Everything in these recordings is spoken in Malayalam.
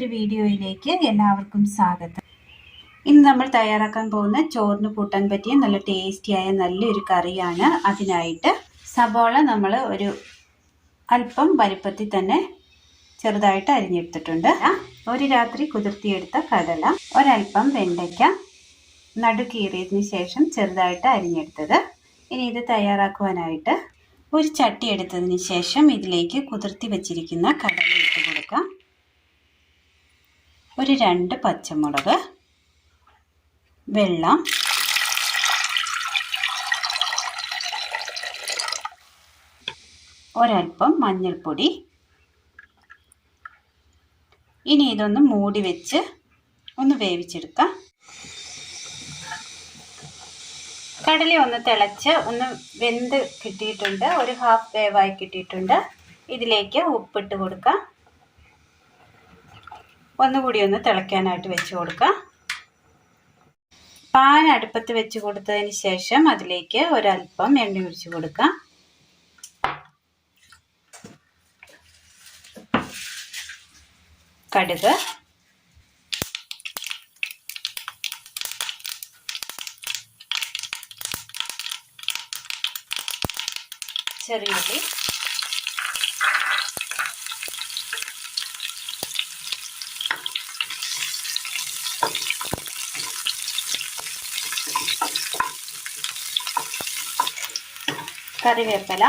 പുതിയൊരു വീഡിയോയിലേക്ക് എല്ലാവർക്കും സ്വാഗതം. ഇന്ന് നമ്മൾ തയ്യാറാക്കാൻ പോകുന്ന ചോറിന് കൂട്ടാൻ പറ്റിയ നല്ല ടേസ്റ്റിയായ നല്ലൊരു കറിയാണ്. അതിനായിട്ട് സബോള നമ്മൾ ഒരു അല്പം വലിപ്പത്തിൽ തന്നെ ചെറുതായിട്ട് അരിഞ്ഞെടുത്തിട്ടുണ്ട്. ഒരു രാത്രി കുതിർത്തിയെടുത്ത കടല, ഒരല്പം വെണ്ടയ്ക്ക നടുകീറിയതിന് ശേഷം ചെറുതായിട്ട് അരിഞ്ഞെടുത്തത്. ഇനി ഇത് തയ്യാറാക്കുവാനായിട്ട് ഒരു ചട്ടി എടുത്തതിന് ശേഷം ഇതിലേക്ക് കുതിർത്തി വെച്ചിരിക്കുന്ന കടല ഇട്ട് കൊടുക്കാം. ഒരു 2 പച്ചമുളക്, വെള്ളം, ഒരൽപ്പം മഞ്ഞൾപ്പൊടി. ഇനി ഇതൊന്ന് മൂടി വെച്ച് ഒന്ന് വേവിച്ചെടുക്കാം. കടല ഒന്ന് തിളച്ച് ഒന്ന് വെന്ത് കിട്ടിയിട്ടുണ്ട്, ഒരു ഹാഫ് വേവായി കിട്ടിയിട്ടുണ്ട്. ഇതിലേക്ക് ഉപ്പിട്ട് കൊടുക്കാം. ഒന്നുകൂടി ഒന്ന് തിളയ്ക്കാനായിട്ട് വെച്ച് കൊടുക്കാം. പാൻ അടുപ്പത്ത് വെച്ച് കൊടുത്തതിന് ശേഷം അതിലേക്ക് ഒരല്പം എണ്ണ ഒഴിച്ച് കൊടുക്കാം. കടുക്, ചെറിയുള്ളി, കറിവേപ്പില,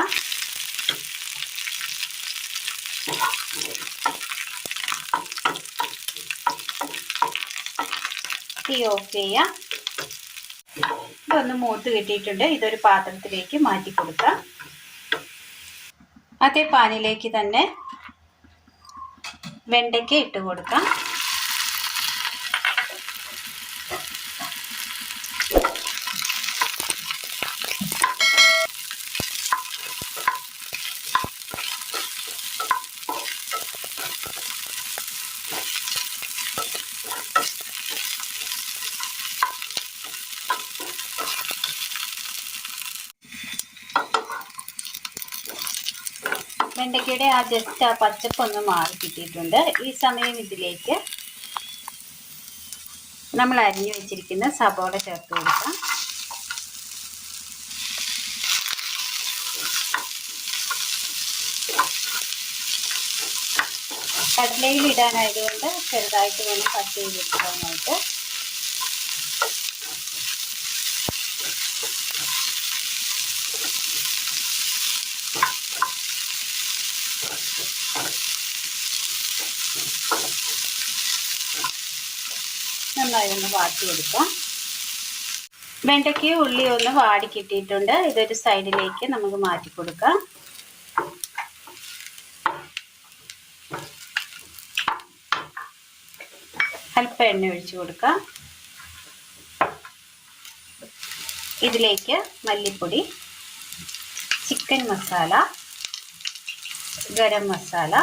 തീ ഓഫ് ചെയ്യാം. ഇതൊന്ന് മൂത്ത് കിട്ടിയിട്ടുണ്ട്. ഇതൊരു പാത്രത്തിലേക്ക് മാറ്റി കൊടുക്കാം. അതേ പാനിലേക്ക് തന്നെ വെണ്ടയ്ക്ക ഇട്ട് കൊടുക്കാം. വെണ്ടയ്ക്കയുടെ ജസ്റ്റ് ആ പച്ചപ്പൊന്ന് മാറി കിട്ടിയിട്ടുണ്ട്. ഈ സമയം ഇതിലേക്ക് നമ്മൾ അരിഞ്ഞു വെച്ചിരിക്കുന്ന സബോള ചേർത്ത് കൊടുക്കാം. കടലയിൽ ഇടാനായതുകൊണ്ട് ചെറുതായിട്ട് വേണം കട്ട് ചെയ്തെടുക്കാനായിട്ട്. നന്നായി ഒന്ന് വാട്ടിയെടുക്കാം. വെണ്ടയ്ക്കയും ഉള്ളി ഒന്ന് വാടി കിട്ടിയിട്ടുണ്ട്. ഇതൊരു സൈഡിലേക്ക് നമുക്ക് മാറ്റി കൊടുക്കാം. അല്പം എണ്ണ ഒഴിച്ച് കൊടുക്കാം. ഇതിലേക്ക് മല്ലിപ്പൊടി, ചിക്കൻ മസാല, ഗരം മസാല,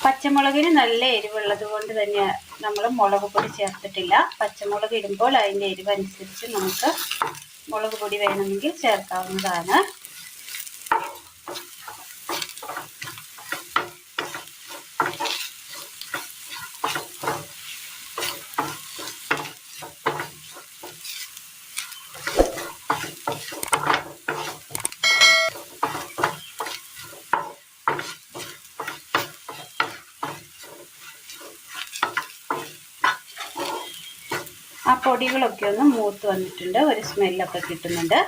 പച്ചമുളകിന് നല്ല എരിവുള്ളത് കൊണ്ട് തന്നെ നമ്മൾ മുളക് പൊടി ചേർത്തിട്ടില്ല. പച്ചമുളക് ഇടുമ്പോൾ അതിൻ്റെ എരിവനുസരിച്ച് നമുക്ക് മുളക് പൊടി വേണമെങ്കിൽ ചേർക്കാവുന്നതാണ്. ആ പൊടികളൊക്കെ ഒന്ന് മൂത്ത് വന്നിട്ടുണ്ട്. ഒരു സ്മെല്ലൊക്കെ കിട്ടുന്നുണ്ട്.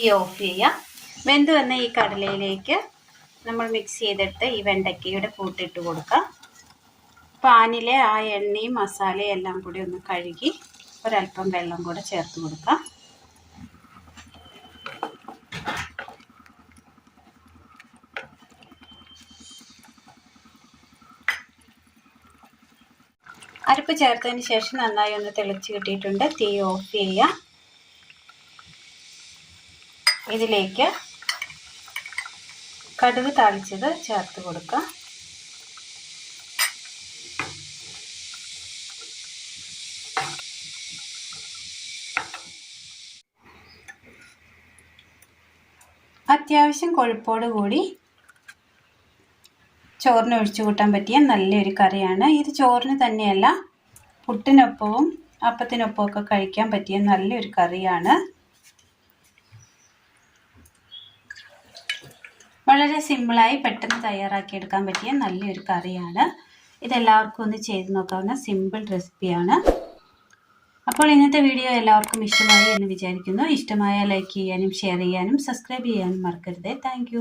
ഈ ഓഫ് ചെയ്യാം. വെന്ത് വന്ന ഈ കടലയിലേക്ക് നമ്മൾ മിക്സ് ചെയ്തെടുത്ത് ഈ വെണ്ടയ്ക്കയുടെ കൂട്ടിട്ട് കൊടുക്കാം. പാനിലെ ആ എണ്ണയും മസാലയും എല്ലാം കൂടി ഒന്ന് കഴുകി ഒരല്പം വെള്ളം കൂടെ ചേർത്ത് കൊടുക്കാം. അരപ്പ് ചേർത്തതിന് ശേഷം നന്നായി ഒന്ന് തിളച്ച് കിട്ടിയിട്ടുണ്ട്. തീ ഓഫ് ചെയ്യാം. ഇതിലേക്ക് കടുക് താളിച്ചത് ചേർത്ത് കൊടുക്കാം. അത്യാവശ്യം കൊഴുപ്പോട് കൂടി ചോറിന് ഒഴിച്ചു കൂട്ടാൻ പറ്റിയ നല്ലൊരു കറിയാണ്. ഇത് ചോറിന് തന്നെയല്ല, പുട്ടിനൊപ്പവും അപ്പത്തിനൊപ്പവും ഒക്കെ കഴിക്കാൻ പറ്റിയ നല്ലൊരു കറിയാണ്. വളരെ സിമ്പിളായി പെട്ടെന്ന് തയ്യാറാക്കിയെടുക്കാൻ പറ്റിയ നല്ലൊരു കറിയാണ്. ഇതെല്ലാവർക്കും ഒന്ന് ചെയ്ത് നോക്കാവുന്ന സിമ്പിൾ റെസിപ്പിയാണ്. അപ്പോൾ ഇന്നത്തെ വീഡിയോ എല്ലാവർക്കും ഇഷ്ടമായി എന്ന് വിചാരിക്കുന്നു. ഇഷ്ടമായാൽ ലൈക്ക് ചെയ്യാനും ഷെയർ ചെയ്യാനും സബ്സ്ക്രൈബ് ചെയ്യാനും മറക്കരുത്. താങ്ക്